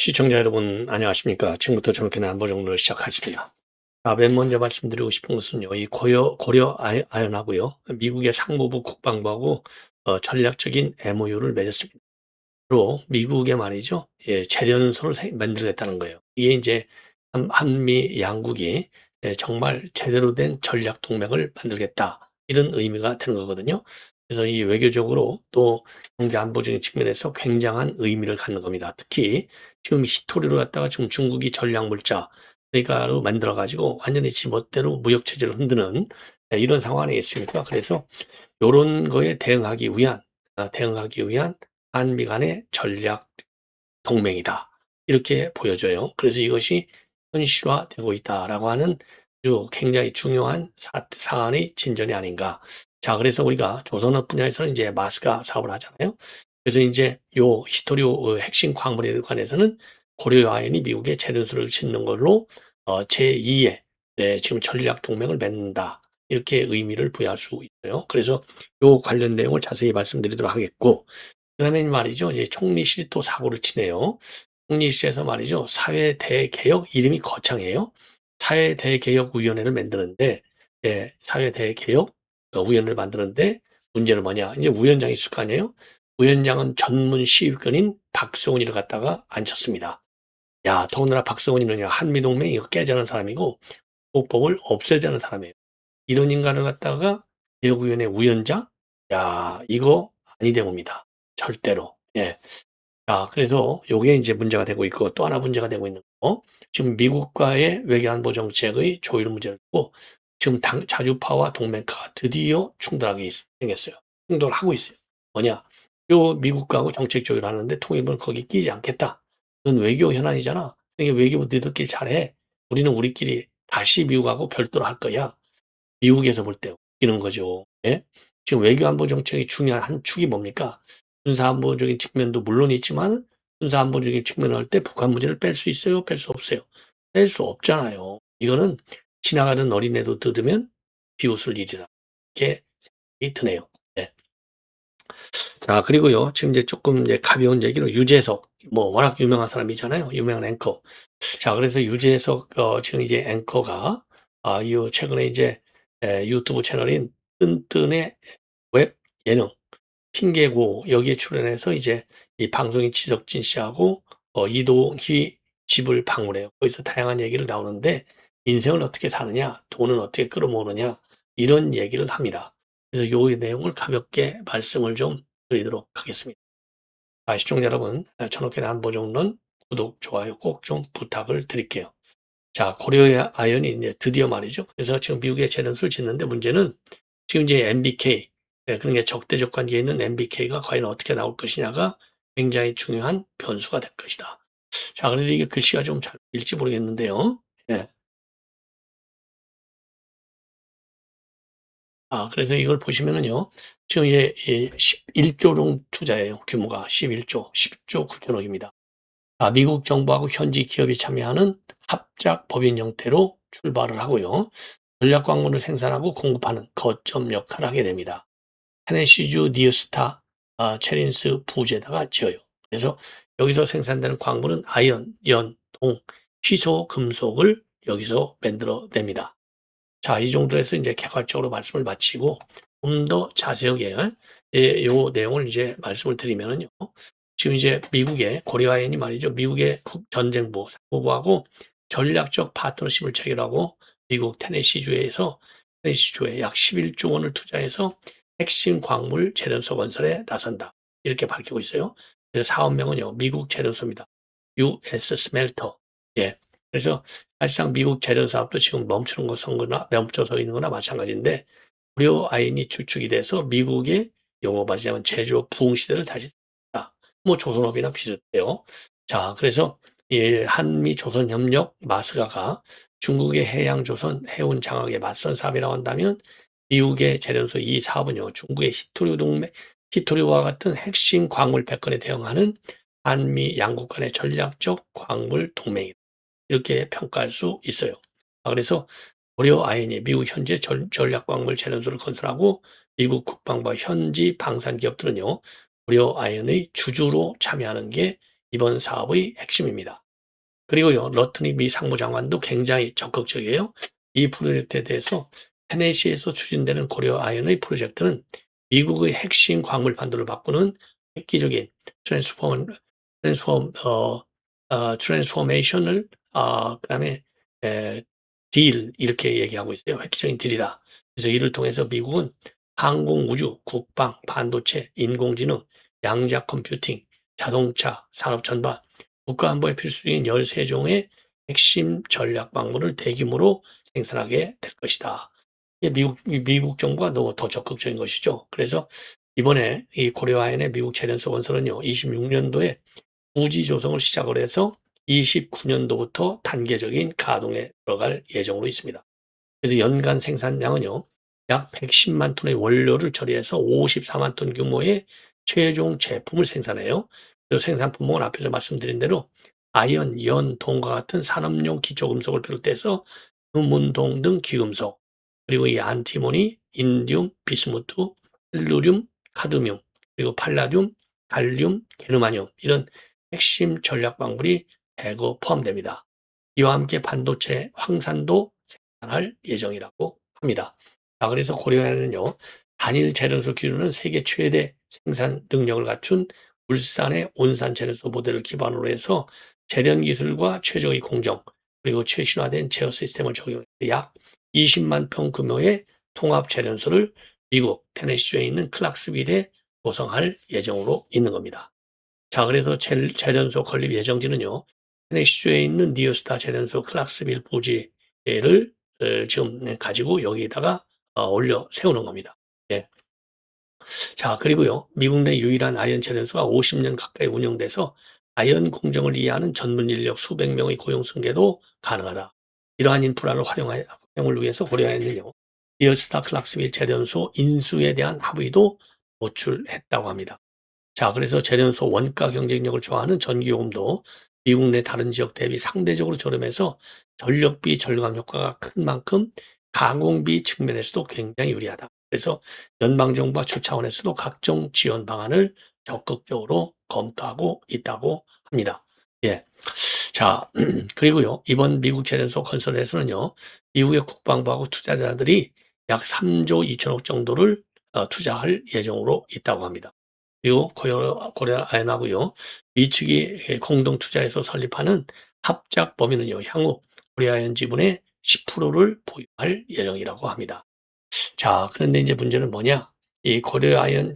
시청자 여러분 안녕하십니까. 지금부터 저녁에 안보정론을 시작하겠습니다. 맨 먼저 말씀드리고 싶은 것은요. 이 고려 아연하고요. 미국의 상무부 국방부하고 전략적인 MOU를 맺었습니다. 로 미국의 말이죠. 재련소를 만들겠다는 거예요. 이게 이제 한미 양국이 정말 제대로 된 전략 동맹을 만들겠다. 이런 의미가 되는 거거든요. 그래서 이 외교적으로 또 경제 안보적인 측면에서 굉장한 의미를 갖는 겁니다. 특히 지금 히토리로 갖다가 지금 중국이 전략 물자 그러니까로 만들어 가지고 완전히 지 멋대로 무역 체제를 흔드는 이런 상황에 있으니까 그래서 요런 거에 대응하기 위한 한미 간의 전략 동맹이다. 이렇게 보여져요. 그래서 이것이 현실화되고 있다라고 하는 아주 굉장히 중요한 사안의 진전이 아닌가. 자, 그래서 우리가 조선업 분야에서는 이제 마스가 사업을 하잖아요. 그래서 이제 요 히토리오 핵심 광물에 관해서는 고려아연이 미국에 재련소를 짓는 걸로 제2의 지금 전략 동맹을 맺는다. 이렇게 의미를 부여할 수 있어요. 그래서 요 관련 내용을 자세히 말씀드리도록 하겠고, 그다음에 말이죠. 이제 총리실이 또 사고를 치네요. 총리실에서 말이죠. 사회대개혁 이름이 거창해요. 사회대개혁위원회를 만드는데, 사회대개혁 위원회를 만드는데 문제는 뭐냐? 이제 위원장이 있을 거 아니에요? 위원장은 전문 시위권인 박성훈이를 갖다가 앉혔습니다. 야, 더군다나 박성훈이는요, 한미동맹 이거 깨자는 사람이고, 국법을 없애자는 사람이에요. 이런 인간을 갖다가 개혁위원회 위원장? 야, 이거 아니돼 봅니다. 절대로. 예. 자, 그래서 요게 이제 문제가 되고 있고 또 하나 문제가 되고 있는 거. 지금 미국과의 외교안보 정책의 조율 문제를 두고 지금 자주파와 동맹파가 드디어 충돌하게 생겼어요. 충돌을 하고 있어요. 뭐냐? 요 미국하고 정책 조율하는데 통일부는 거기 끼지 않겠다. 그건 외교 현안이잖아. 이게 외교부 너희들끼리 잘해. 우리는 우리끼리 다시 미국하고 별도로 할 거야. 미국에서 볼 때 웃기는 거죠. 예? 지금 외교안보 정책의 중요한 한 축이 뭡니까? 군사안보적인 측면도 물론 있지만 군사안보적인 측면을 할 때 북한 문제를 뺄 수 있어요? 뺄 수 없어요? 뺄 수 없잖아요. 이거는 지나가던 어린애도 들으면 비웃을 일이다. 이렇게 생각이 드네요. 네. 자, 그리고요. 지금 이제 조금 이제 가벼운 얘기로 유재석, 뭐 워낙 유명한 사람이잖아요. 유명한 앵커. 자, 그래서 유재석 지금 이제 앵커가 이 최근에 이제 유튜브 채널인 뜬뜬의 웹 예능 핑계고 여기에 출연해서 이제 이 방송인 지석진 씨하고 이동희 집을 방문해요. 거기서 다양한 얘기를 나오는데 인생을 어떻게 사느냐, 돈은 어떻게 끌어모으느냐 이런 얘기를 합니다. 그래서 요 내용을 가볍게 말씀을 좀 드리도록 하겠습니다. 시청자 여러분, 천옥의 안보정론 구독, 좋아요 꼭 좀 부탁을 드릴게요. 자, 고려 아연이 이제 드디어 말이죠. 그래서 지금 미국에 재련소를 짓는데 문제는 지금 이제 MBK, 그러니까 적대적 관계에 있는 MBK가 과연 어떻게 나올 것이냐가 굉장히 중요한 변수가 될 것이다. 자, 그래서 이게 글씨가 좀 잘 읽지 모르겠는데요. 예. 그래서 이걸 보시면은요. 지금 이제 11조 정 투자예요. 규모가 11조, 10조 9천억입니다. 미국 정부하고 현지 기업이 참여하는 합작 법인 형태로 출발을 하고요. 전략 광물을 생산하고 공급하는 거점 역할을 하게 됩니다. 테네시주 니어스타 체린스 부지에다가 지어요. 그래서 여기서 생산되는 광물은 아연, 연, 동, 희소, 금속을 여기서 만들어냅니다. 자, 이 정도에서 이제 개괄적으로 말씀을 마치고 좀 더 자세하게 요 내용을 이제 말씀을 드리면은요. 지금 이제 미국의 고려아연이 말이죠. 미국의 전쟁부, 상무부하고 전략적 파트너십을 체결하고 미국 테네시주에 약 11조 원을 투자해서 핵심 광물 재련소 건설에 나선다. 이렇게 밝히고 있어요. 그래서 사업명은요. 미국 재련소입니다. US 스멜터. 예. 그래서 사실상 미국 재련 사업도 지금 멈춰서 있는 거나 마찬가지인데 고려아연이 주축이 돼서 미국의 용어 말하자면 제조 부흥 시대를 다시 다 뭐 조선업이나 비슷해요. 자, 그래서 이 한미 조선 협력 마스가가 중국의 해양 조선 해운 장악에 맞선 사업이라고 한다면 미국의 재련소 이 사업은요. 중국의 히토리와 같은 핵심 광물 패권에 대응하는 한미 양국 간의 전략적 광물 동맹이다. 이렇게 평가할 수 있어요. 그래서 고려아연이 미국 현재 전략광물 재련소를 건설하고 미국 국방부와 현지 방산 기업들은요. 고려아연의 주주로 참여하는 게 이번 사업의 핵심입니다. 그리고요, 러트니 미 상무장관도 굉장히 적극적이에요. 이 프로젝트에 대해서 테네시에서 추진되는 고려 아연의 프로젝트는 미국의 핵심 광물 판도를 바꾸는 획기적인 트랜스포메이션을 그다음에 딜 이렇게 얘기하고 있어요. 획기적인 딜이다. 그래서 이를 통해서 미국은 항공, 우주, 국방, 반도체, 인공지능, 양자 컴퓨팅, 자동차, 산업 전반, 국가안보에 필수적인 13종의 핵심 전략 광물을 대규모로 생산하게 될 것이다. 이게 미국 정부가 너무 더 적극적인 것이죠. 그래서 이번에 이 고려아연의 미국 재련소 건설은요, 26년도에 부지 조성을 시작을 해서 29년도부터 단계적인 가동에 들어갈 예정으로 있습니다. 그래서 연간 생산량은요, 약 110만 톤의 원료를 처리해서 54만 톤 규모의 최종 제품을 생산해요. 그리고 생산 품목은 앞에서 말씀드린 대로 아연, 연, 동과 같은 산업용 기초금속을 비롯해서 금운동 등 기금속, 그리고 이 안티모니, 인디움, 비스무트, 텔루륨, 카드뮴, 그리고 팔라듐, 갈륨, 게르마늄 이런 핵심 전략 광물이 대거 포함됩니다. 이와 함께 반도체 황산도 생산할 예정이라고 합니다. 자, 그래서 고려아연은요, 단일 재련소 기준은 세계 최대 생산 능력을 갖춘 울산의 온산 재련소 모델을 기반으로 해서 재련 기술과 최적의 공정, 그리고 최신화된 제어 시스템을 적용해 약 20만 평 규모의 통합 재련소를 미국 테네시주에 있는 클락스빌에 조성할 예정으로 있는 겁니다. 자, 그래서 재련소 건립 예정지는요, 테네시주에 있는 니어스타 재련소 클락스빌 부지를 지금 가지고 여기에다가 올려 세우는 겁니다. 예. 자, 그리고요, 미국 내 유일한 아연 재련소가 50년 가까이 운영돼서 아연 공정을 이해하는 전문 인력 수백 명의 고용 승계도 가능하다. 이러한 인프라를 활용을 위해서 고려아연은요, 니어스타 클락스빌 재련소 인수에 대한 합의도 도출했다고 합니다. 자, 그래서 재련소 원가 경쟁력을 좋아하는 전기요금도 미국 내 다른 지역 대비 상대적으로 저렴해서 전력비 절감 효과가 큰 만큼 가공비 측면에서도 굉장히 유리하다. 그래서 연방정부와 주 차원에서도 각종 지원 방안을 적극적으로 검토하고 있다고 합니다. 예. 자, 그리고요, 이번 미국 재련소 건설에서는요, 미국의 국방부하고 투자자들이 약 3조 2천억 정도를 투자할 예정으로 있다고 합니다. 그리고 고려아연하고요, 미측이 공동 투자해서 설립하는 합작 범위는요, 향후 고려아연 지분의 10%를 보유할 예정이라고 합니다. 자, 그런데 이제 문제는 뭐냐? 이 고려아연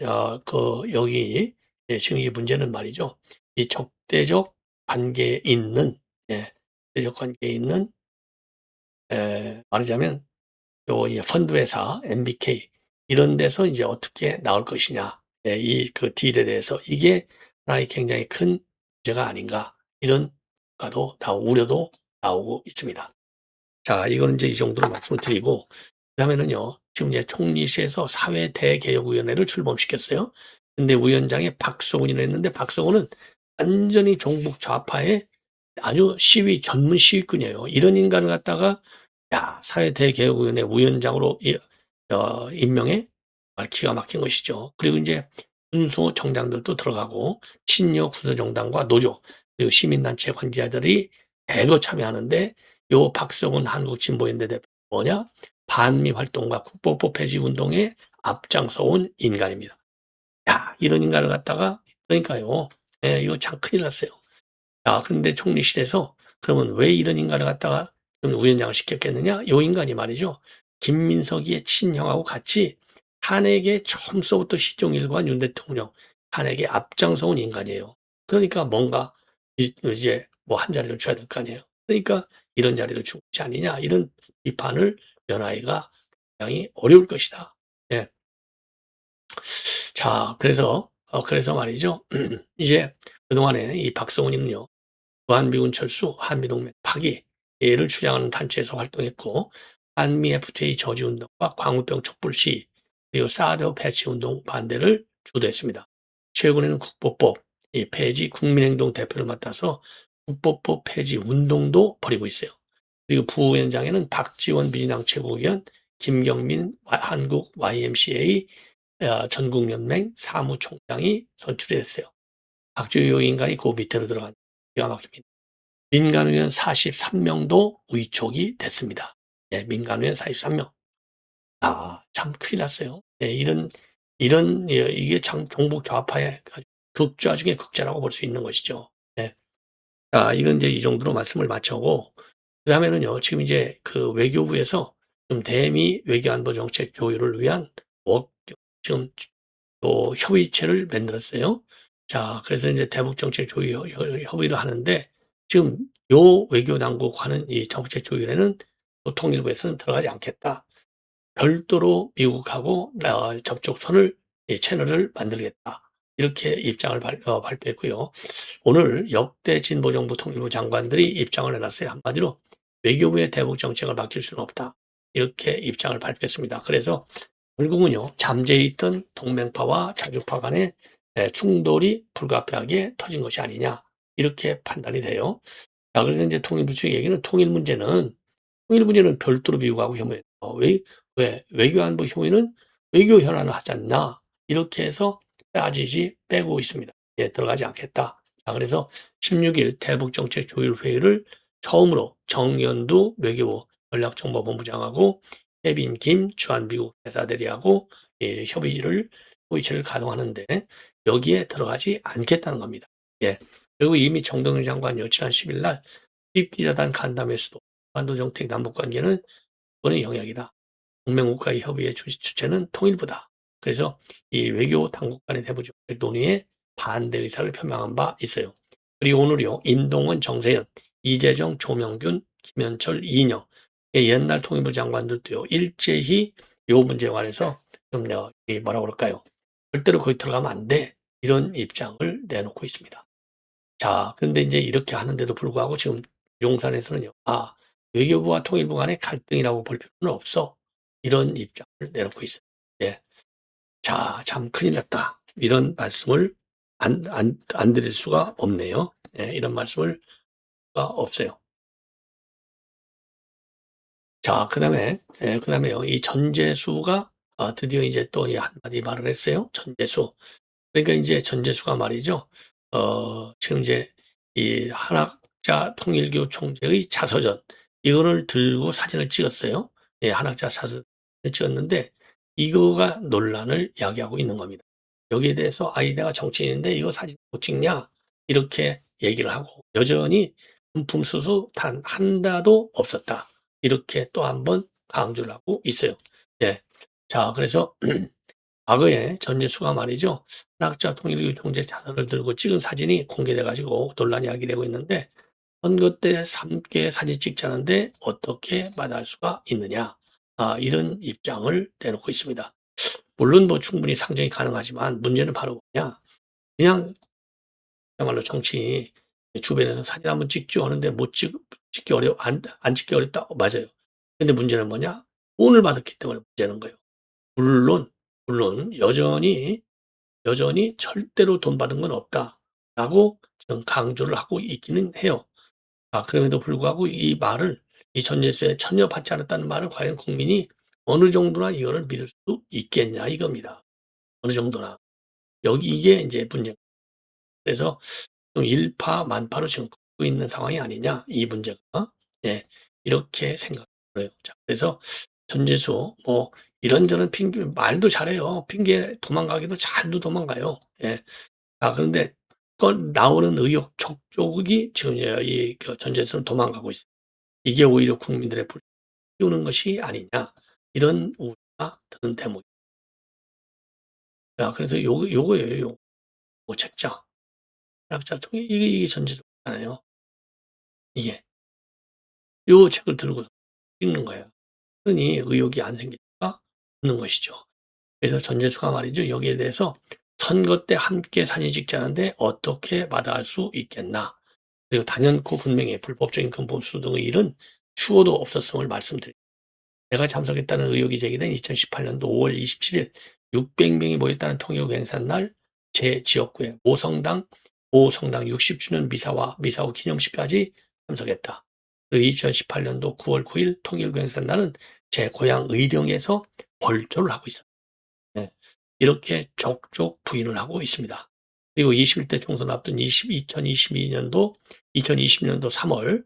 여기 지금 이 문제는 말이죠. 이 적대적 관계에 있는 적대적 관계에 있는 말하자면 이 펀드 회사 MBK 이런 데서 이제 어떻게 나올 것이냐. 이 그 딜에 대해서 이게 하나의 굉장히 큰 문제가 아닌가 이런 우려도 나오고 있습니다. 자, 이거는 이제 이 정도로 말씀을 드리고 그다음에는요. 지금 이제 총리실에서 사회대개혁위원회를 출범시켰어요. 근데 위원장에 박성훈이 했는데 박성훈은 완전히 종북 좌파의 아주 전문 시위꾼이에요. 이런 인간을 갖다가 사회대개혁위원회 위원장으로 임명해 기가 막힌 것이죠. 그리고 이제 군소 정당들도 들어가고 친여 군소정당과 노조 그리고 시민단체 관계자들이 대거 참여하는데 요 박성훈 한국진보연대 대표 뭐냐? 반미 활동과 국보법 폐지 운동에 앞장서온 인간입니다. 이런 인간을 갖다가 그러니까요. 이거 참 큰일 났어요. 그런데 총리실에서 그러면 왜 이런 인간을 갖다가 위원장을 시켰겠느냐? 요 인간이 말이죠. 김민석이의 친형하고 같이 탄핵의 처음서부터 시종일관 윤 대통령 탄핵에 앞장서온 인간이에요. 그러니까 뭔가 이제 뭐 한 자리를 줘야 될 거 아니에요. 그러니까 이런 자리를 주고 있지 않느냐 이런 비판을 연하이가 굉장히 어려울 것이다. 예. 자, 그래서 말이죠. 이제 그동안에 이 박성훈이는요. 무한미군 철수, 한미동맹 파기를 주장하는 단체에서 활동했고 한미 FTA 저지운동과 광우병 촛불 시위 그리고 사드 배치 운동 반대를 주도했습니다. 최근에는 국보법 폐지 국민행동 대표를 맡아서 국보법 폐지 운동도 벌이고 있어요. 그리고 부위원장에는 박지원 민주당 최고위원, 김경민 한국 YMCA 전국연맹 사무총장이 선출이 됐어요. 박주요 인간이 그 밑으로 들어간 기가 막힙니다. 민간 의원 43명도 위촉이 됐습니다. 예, 민간 의원 43명. 참 큰일 났어요. 예, 예, 이게 참 종북 좌파의 극좌 중의 극좌라고 볼 수 있는 것이죠. 예. 이건 이제 이 정도로 말씀을 마쳐고, 그다음에는요, 지금 이제 그 외교부에서 좀 대미 외교안보 정책 조율을 위한 지금 또 협의체를 만들었어요. 그래서 이제 대북 정책 조율 협의를 하는데, 지금 요 외교 당국하는 이 정책 조율에는 또 통일부에서는 들어가지 않겠다. 별도로 미국하고 접촉선을 채널을 만들겠다. 이렇게 입장을 발표했고요. 오늘 역대 진보정부 통일부 장관들이 입장을 해놨어요. 한마디로 외교부의 대북 정책을 맡길 수는 없다. 이렇게 입장을 발표했습니다. 그래서 결국은요, 잠재해 있던 동맹파와 자주파 간의 충돌이 불가피하게 터진 것이 아니냐. 이렇게 판단이 돼요. 그래서 이제 통일부 측의 얘기는 통일부는 별도로 미국하고 협의해요. 왜? 외교안보 협의는 외교 현안을 하지 않나? 이렇게 해서 빼고 있습니다. 예, 들어가지 않겠다. 그래서 16일 대북정책 조율회의를 처음으로 정연두 외교부 전략정보본부장하고 케빈 김 주한미국 대사대리하고 협의체를 가동하는데 여기에 들어가지 않겠다는 겁니다. 예. 그리고 이미 정동영 장관이 지난 10일 날 기자단 간담회에서도 한반도 정책 남북 관계는 권의 영역이다. 동맹국가의 협의의 주체는 통일부다. 그래서 이 외교 당국 간의 대북 정책 논의에 반대 의사를 표명한 바 있어요. 그리고 오늘이요, 임동원, 정세현, 이재정, 조명균, 김현철, 이인영 옛날 통일부 장관들도요, 일제히 이 문제에 관해서 좀 뭐라고 그럴까요? 절대로 거기 들어가면 안 돼. 이런 입장을 내놓고 있습니다. 그런데 이제 이렇게 하는데도 불구하고 지금 용산에서는요, 외교부와 통일부 간의 갈등이라고 볼 필요는 없어. 이런 입장을 내놓고 있어요. 예. 참 큰일 났다. 이런 말씀을 안 드릴 수가 없네요. 예, 이런 말씀을 수가 없어요. 그다음에요. 이 전재수가 드디어 이제 또 한마디 말을 했어요. 전재수. 그러니까 이제 전재수가 말이죠. 지금 이제 이 한학자 통일교 총재의 자서전 이거를 들고 사진을 찍었어요. 예, 한학자 자서전을 찍었는데 이거가 논란을 야기하고 있는 겁니다. 여기에 대해서 내가 정치인인데 이거 사진 못 찍냐? 이렇게 얘기를 하고 여전히 금품수수 단 하나도 없었다. 이렇게 또 한 번 강조를 하고 있어요. 예. 그래서 과거에 전재수가 말이죠. 한학자 통일교 총재 자서를 들고 찍은 사진이 공개돼 가지고 논란이 야기되고 있는데 선거 때 함께 사진 찍자는데 어떻게 마다할 수가 있느냐. 이런 입장을 내놓고 있습니다. 물론 뭐 충분히 상정이 가능하지만 문제는 바로 뭐냐. 그냥 그야말로 정치인이 주변에서 사진 한번 찍죠 하는데 못 찍기 안 찍기 어렵다. 맞아요. 근데 문제는 뭐냐? 돈을 받았기 때문에 문제는 거예요. 물론 여전히 절대로 돈 받은 건 없다라고 지금 강조를 하고 있기는 해요. 그럼에도 불구하고 이 전예수에 전혀 받지 않았다는 말을 과연 국민이 어느 정도나 이거를 믿을 수 있겠냐 이겁니다. 어느 정도나. 이게 이제 문제. 그래서 좀 일파만파로 지금 걷고 있는 상황이 아니냐 이 문제가. 예, 이렇게 생각해요. 그래서 전재수 이런저런 핑계 말도 잘해요. 핑계 도망가기도 잘도 도망가요. 예. 그런데 나오는 의혹 족족이 지금 그 전재수는 도망가고 있어요. 이게 오히려 국민들의 불 띄우는 것이 아니냐 이런 우려가 드는 대목입니다. 그래서 요거예요. 책자. 학자 이게 전재수잖아요. 이게 요 책을 들고 읽는 거예요. 흔히 의혹이 안 생길 수가 없는 것이죠. 그래서 전재수가 말이죠. 여기에 대해서 선거 때 함께 사진 찍자는데 어떻게 마다할 수 있겠나. 그리고 단연코 분명히 불법적인 금품수 등의 일은 추호도 없었음을 말씀드립니다. 내가 참석했다는 의혹이 제기된 2018년도 5월 27일 600명이 모였다는 통일부 행사날 제 지역구에 모성당 60주년 미사와 기념식까지 참석했다. 그리고 2018년도 9월 9일 통일부 행사날은 제 고향 의령에서 벌초를 하고 있었다. 네. 이렇게 족족 부인을 하고 있습니다. 그리고 21대 총선 앞둔 2020년도 3월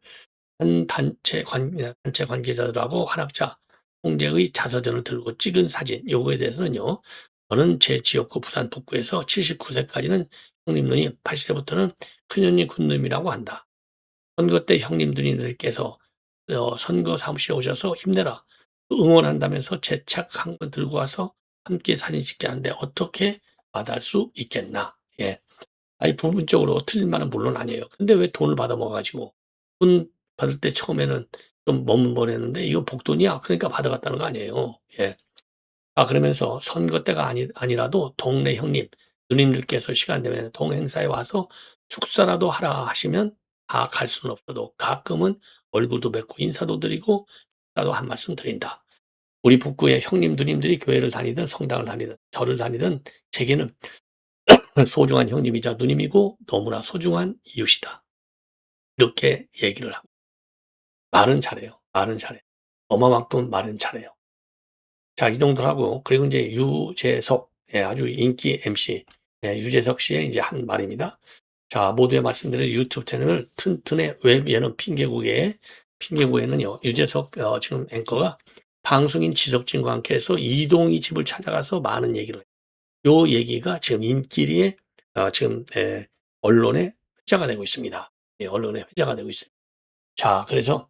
한 단체 관계자들하고 한학자 총재의 자서전을 들고 찍은 사진, 요거에 대해서는요, 저는 제 지역구 부산 북구에서 79세까지는 형님 누님, 80세부터는 큰형님, 군누님이라고 한다. 선거 때 형님 누님들께서 선거 사무실에 오셔서 힘내라, 응원한다면서 제 책 한 권 들고 와서 함께 사진 찍자는데 어떻게 마다할 수 있겠나. 예. 아니, 부분적으로 틀린 말은 물론 아니에요. 근데 왜 돈을 받아 먹어가지고, 돈 받을 때 처음에는 좀 머뭇머리했는데 이거 복돈이야. 그러니까 받아갔다는 거 아니에요. 예. 그러면서 선거 때가 아니라도 동네 형님, 누님들께서 시간 되면 동행사에 와서 축사라도 하라 하시면 다 갈 수는 없어도 가끔은 얼굴도 뵙고 인사도 드리고 나도 한 말씀 드린다. 우리 북구의 형님, 누님들이 교회를 다니든 성당을 다니든 절을 다니든 제게는 소중한 형님이자 누님이고 너무나 소중한 이웃이다. 이렇게 얘기를 하고 말은 잘해요. 말은 잘해요. 어마만큼 말은 잘해요. 자, 이 정도로 하고 그리고 이제 유재석, 아주 인기 MC, 유재석 씨의 이제 한 말입니다. 자, 모두에 말씀드린 유튜브 채널 튼튼의 웹 예능 핑계고에는요, 유재석 지금 앵커가 방송인 지석진과 함께 해서 이동희 집을 찾아가서 많은 얘기를 해요. 요 얘기가 지금 인기리에 지금 언론의 회자가 되고 있습니다. 예, 언론의 회자가 되고 있어요. 자, 그래서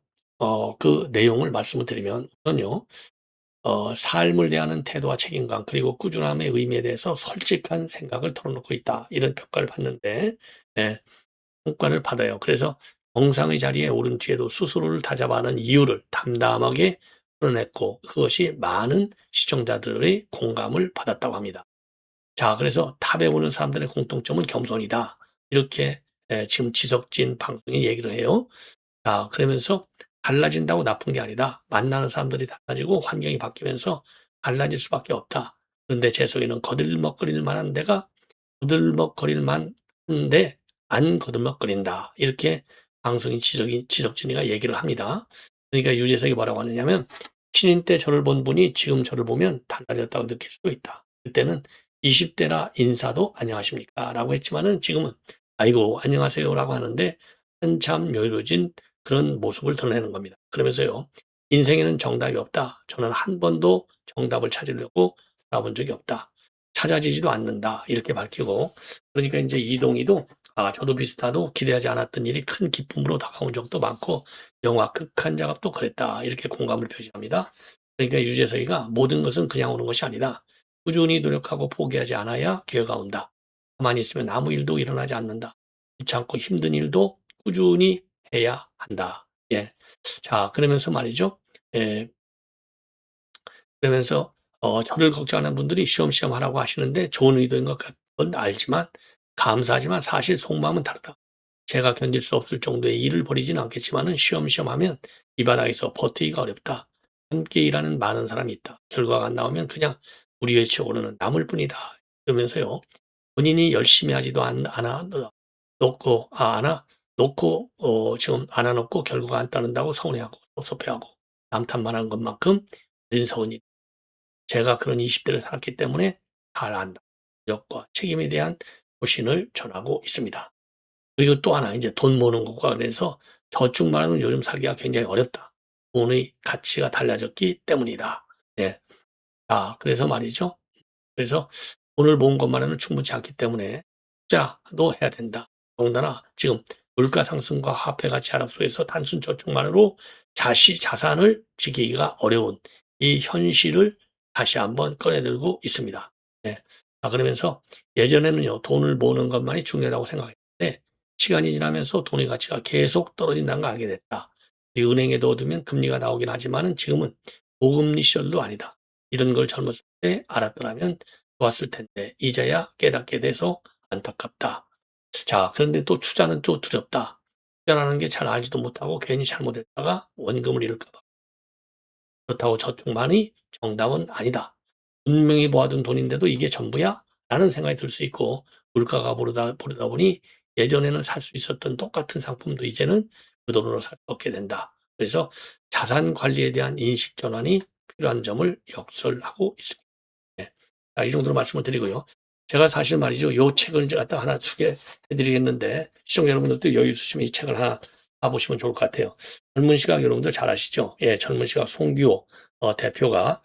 그 내용을 말씀을 드리면 우선요. 삶을 대하는 태도와 책임감 그리고 꾸준함의 의미에 대해서 솔직한 생각을 털어놓고 있다. 이런 평가를 받는데 예, 평가를 받아요. 그래서 정상의 자리에 오른 뒤에도 스스로를 다잡아하는 이유를 담담하게 풀어냈고 그것이 많은 시청자들의 공감을 받았다고 합니다. 자, 그래서 탑에 오는 사람들의 공통점은 겸손이다. 이렇게 지금 지석진 방송이 얘기를 해요. 자, 그러면서 달라진다고 나쁜 게 아니다. 만나는 사람들이 달라지고 환경이 바뀌면서 달라질 수밖에 없다. 그런데 재석이는 거들먹거릴 만한 데가 거들먹거릴 만한데 안 거들먹거린다. 이렇게 방송인 지석진이가 얘기를 합니다. 그러니까 유재석이 뭐라고 하느냐면 신인 때 저를 본 분이 지금 저를 보면 달라졌다고 느낄 수도 있다. 그때는 20대라 인사도 안녕하십니까 라고 했지만은 지금은 아이고 안녕하세요 라고 하는데 한참 여유로워진 그런 모습을 드러내는 겁니다. 그러면서요. 인생에는 정답이 없다. 저는 한 번도 정답을 찾으려고 살아본 적이 없다. 찾아지지도 않는다. 이렇게 밝히고 그러니까 이제 이동희도 저도 비슷하도 기대하지 않았던 일이 큰 기쁨으로 다가온 적도 많고 영화 극한 작업도 그랬다. 이렇게 공감을 표시합니다. 그러니까 유재석이가 모든 것은 그냥 오는 것이 아니다. 꾸준히 노력하고 포기하지 않아야 기회가 온다. 가만히 있으면 아무 일도 일어나지 않는다. 귀찮고 힘든 일도 꾸준히 해야 한다. 예. 자, 그러면서 말이죠. 예. 그러면서 저를 걱정하는 분들이 쉬엄쉬엄 하라고 하시는데 좋은 의도인 것 같은 건 알지만 감사하지만 사실 속마음은 다르다. 제가 견딜 수 없을 정도의 일을 벌이지는 않겠지만은 쉬엄쉬엄 하면 이 바닥에서 버티기가 어렵다. 함께 일하는 많은 사람이 있다. 결과가 안 나오면 그냥 우리 외치 오르는 남을 뿐이다. 그러면서요. 본인이 열심히 하지도 않아 놓고 놓고 지금 안 해 놓고 결과가 안 따른다고 서운해하고 섭섭해하고 남 탓만 하는 것만큼 어리석은 일. 제가 그런 20대를 살았기 때문에 잘 안다. 역과 책임에 대한 고신을 전하고 있습니다. 그리고 또 하나 이제 돈 모으는 것과 관련해서 저축만으로는 요즘 살기가 굉장히 어렵다. 돈의 가치가 달라졌기 때문이다. 네. 그래서 말이죠. 그래서 돈을 모은 것만으로는 충분치 않기 때문에 투자도 해야 된다. 더군다나 지금 물가 상승과 화폐 가치 하락 속에서 단순 저축만으로 자산을 지키기가 어려운 이 현실을 다시 한번 꺼내들고 있습니다. 네. 그러면서 예전에는요, 돈을 모으는 것만이 중요하다고 생각했는데 시간이 지나면서 돈의 가치가 계속 떨어진다는 걸 알게 됐다. 은행에 넣어두면 금리가 나오긴 하지만은 지금은 고금리 시절도 아니다. 이런 걸 젊었을 때 알았더라면 좋았을 텐데 이제야 깨닫게 돼서 안타깝다. 자, 그런데 또 투자는 또 두렵다. 투자라는 게 잘 알지도 못하고 괜히 잘못했다가 원금을 잃을까 봐. 그렇다고 저축만이 정답은 아니다. 분명히 모아둔 돈인데도 이게 전부야? 라는 생각이 들 수 있고 물가가 오르다 보니 예전에는 살 수 있었던 똑같은 상품도 이제는 그 돈으로 살 수 없게 된다. 그래서 자산 관리에 대한 인식 전환이 필요한 점을 역설하고 있습니다. 네. 이 정도로 말씀을 드리고요. 제가 사실 말이죠. 요 책을 이제 갖다 하나 소개해 드리겠는데, 시청자 여러분들도 여유 있으시면 이 책을 하나 봐보시면 좋을 것 같아요. 젊은 시각 여러분들 잘 아시죠? 예, 젊은 시각 송규호 대표가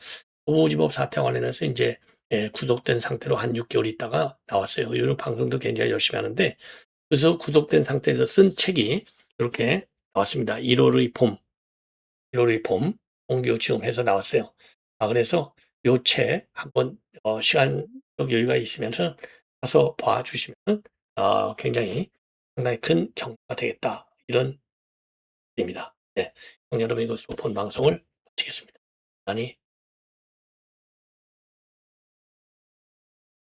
부부지법 사태 관련해서 이제 예, 구속된 상태로 한 6개월 있다가 나왔어요. 요즘 방송도 굉장히 열심히 하는데, 그래서 구속된 상태에서 쓴 책이 이렇게 나왔습니다. 1월의 봄, 1월의 봄, 홍기호 지금 해서 나왔어요. 그래서 요 책 한번 시간적 여유가 있으면은 가서 봐주시면 굉장히 상당히 큰 경과가 되겠다. 이런 입니다. 네. 시청자 여러분, 이것으로 본 방송을 마치겠습니다. 많이